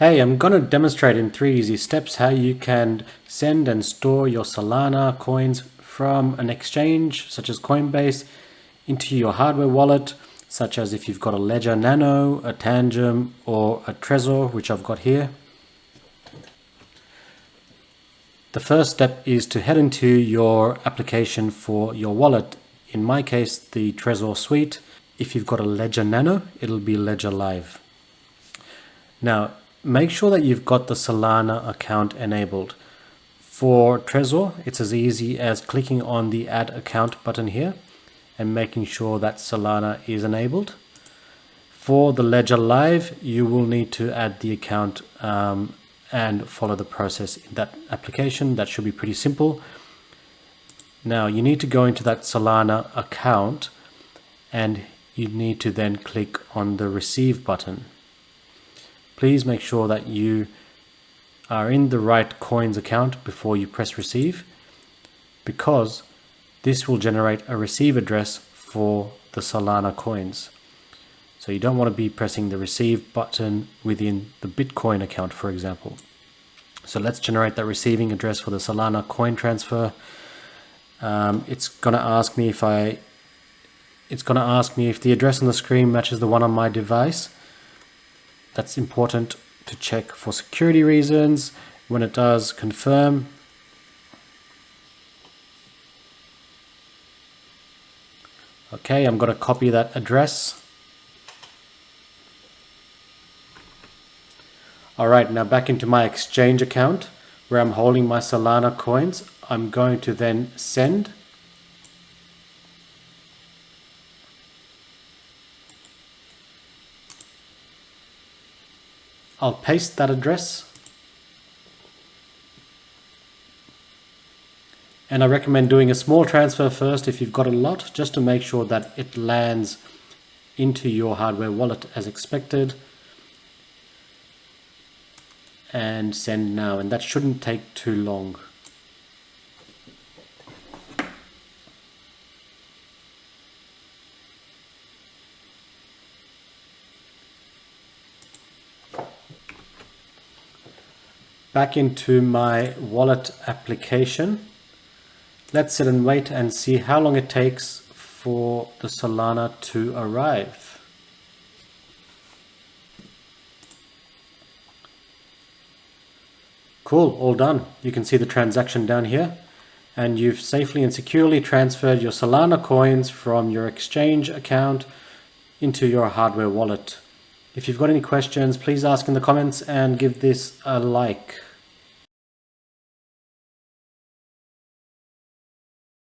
Hey, I'm going to demonstrate in 3 easy steps how you can send and store your Solana coins from an exchange such as Coinbase into your hardware wallet, such as if you've got a Ledger Nano, a Tangem, or a Trezor, which I've got here. The first step is to head into your application for your wallet. In my case, the Trezor suite. If you've got a Ledger Nano, it'll be Ledger Live. Now, make sure that you've got the Solana account enabled. For Trezor, it's as easy as clicking on the Add Account button here and making sure that Solana is enabled. For the Ledger Live, you will need to add the account and follow the process in that application. That should be pretty simple. Now, you need to go into that Solana account and you need to then click on the Receive button. Please make sure that you are in the right coins account before you press receive, because this will generate a receive address for the Solana coins. So you don't want to be pressing the receive button within the Bitcoin account, for example. So let's generate that receiving address for the Solana coin transfer. It's going to ask me if the address on the screen matches the one on my device. That's important to check for security reasons. When it does, confirm. Okay, I'm going to copy that address. All right, now back into my exchange account where I'm holding my Solana coins. I'm going to then send. I'll paste that address, and I recommend doing a small transfer first if you've got a lot, just to make sure that it lands into your hardware wallet as expected, and send now, and that shouldn't take too long. Back into my wallet application. Let's sit and wait and see how long it takes for the Solana to arrive. Cool, all done. You can see the transaction down here, and you've safely and securely transferred your Solana coins from your exchange account into your hardware wallet. If you've got any questions, please ask in the comments and give this a like.